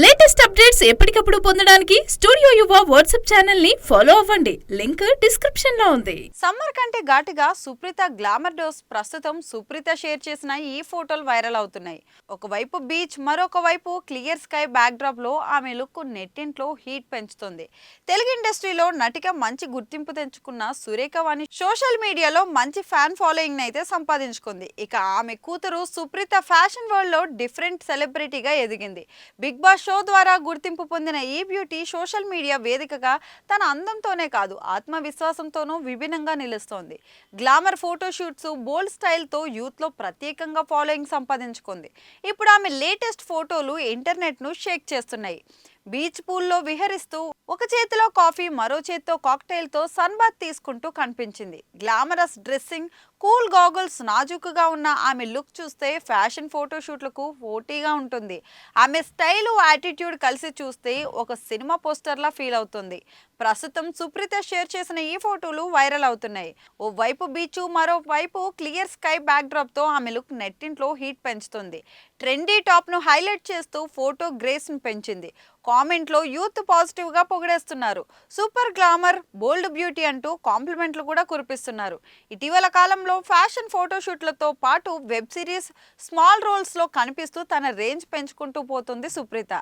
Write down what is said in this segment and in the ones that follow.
Latest updates ఎప్పటికప్పుడు పొందడానికి studio యువ వాట్సాప్ ఛానల్ ని ఫాలో అవ్వండి. లింక్ డిస్క్రిప్షన్ లో ఉంది. సమ్మర్ కంటే ఘాటుగా సుప్రీత గ్లామర్ డోస్. ప్రస్తుతం సుప్రీత షేర్ చేసిన ఈ ఫోటోలు వైరల్ అవుతున్నాయి. ఒకవైపు బీచ్, మరొక వైపు క్లియర్ స్కై బ్యాక్ డ్రాప్ లో ఆమె లుక్ నెట్టింట్లో హీట్ పెంచుతుంది. తెలుగు ఇండస్ట్రీలో నటిగా మంచి గుర్తింపు తెచ్చుకున్న సురేఖవాణి సోషల్ మీడియాలో మంచి ఫ్యాన్ ఫాలోయింగ్ అయితే సంపాదించుకుంది. ఇక ఆమె కూతురు సుప్రీత ఫ్యాషన్ వరల్డ్ లో డిఫరెంట్ సెలబ్రిటీగా ఎదిగింది. బిగ్ బాస్ షో ద్వారా గుర్తింపు పొందిన ఈ బ్యూటీ సోషల్ మీడియా వేదికగా తన అందంతోనే కాదు, ఆత్మవిశ్వాసంతోనూ విభిన్నంగా నిలుస్తోంది. గ్లామర్ ఫోటోషూట్స్, బోల్డ్ స్టైల్తో యూత్లో ప్రత్యేకంగా ఫాలోయింగ్ సంపాదించుకుంది. ఇప్పుడు ఆమె లేటెస్ట్ ఫోటోలు ఇంటర్నెట్ను షేక్ చేస్తున్నాయి. బీచ్ పూల్లో విహరిస్తూ ఒక చేతిలో కాఫీ, మరో చేతితో కాక్టైల్తో సన్ బాత్ తీసుకుంటూ కనిపించింది. గ్లామరస్ డ్రెస్సింగ్, కూల్ గాగుల్స్, నాజుకుగా ఉన్న ఆమె లుక్ చూస్తే ఫ్యాషన్ ఫోటోషూట్లకు పోటీగా ఉంటుంది. ఆమె స్టైలు, యాటిట్యూడ్ కలిసి చూస్తే ఒక సినిమా పోస్టర్లా ఫీల్ అవుతుంది. ప్రస్తుతం సుప్రీత షేర్ చేసిన ఈ ఫోటోలు వైరల్ అవుతున్నాయి. ఓ వైపు బీచ్, మరో వైపు క్లియర్ స్కై బ్యాక్ డ్రాప్ తో ఆమె లుక్ నెట్టింట్లో హీట్ పెంచుతుంది. ట్రెండీ టాప్ ను హైలైట్ చేస్తూ ఫోటో గ్రేస్ ను పెంచింది. కామెంట్లో యూత్ పాజిటివ్ గా పొగిడేస్తున్నారు. సూపర్ గ్లామర్, బోల్డ్ బ్యూటీ అంటూ కాంప్లిమెంట్లు కూడా కురిపిస్తున్నారు. ఇటీవల కాలంలో ఫ్యాషన్ ఫోటోషూట్లతో పాటు వెబ్ సిరీస్, స్మాల్ రోల్స్ లో కనిపిస్తూ తన రేంజ్ పెంచుకుంటూ పోతుంది సుప్రీత.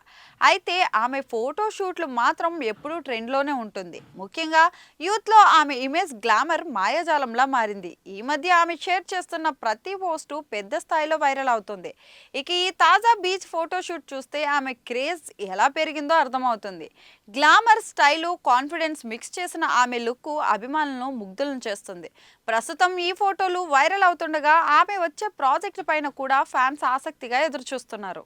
అయితే ఆమె ఫోటోషూట్లు మాత్రం ఎప్పుడూ ట్రెండ్లోనే ఉంటుంది. ముఖ్యంగా యూత్ లో ఆమె ఇమేజ్ గ్లామర్ మాయాజాలంలా మారింది. ఈ మధ్య ఆమె షేర్ చేస్తున్న ప్రతి పోస్టు పెద్ద స్థాయిలో వైరల్ అవుతుంది. ఇక ఈ తాజా బీచ్ ఫోటోషూట్ చూస్తే ఆమె క్రేజ్ ఎలా పెరిగిందో అర్థమవుతుంది. గ్లామర్, స్టైలు, కాన్ఫిడెన్స్ మిక్స్ చేసిన ఆమె లుక్ అభిమానులను ముగ్ధులను చేస్తుంది. ప్రస్తుతం ఈ ఫోటోలు వైరల్ అవుతుండగా ఆమె వచ్చే ప్రాజెక్టుల పైన కూడా ఫ్యాన్స్ ఆసక్తిగా ఎదురుచూస్తున్నారు.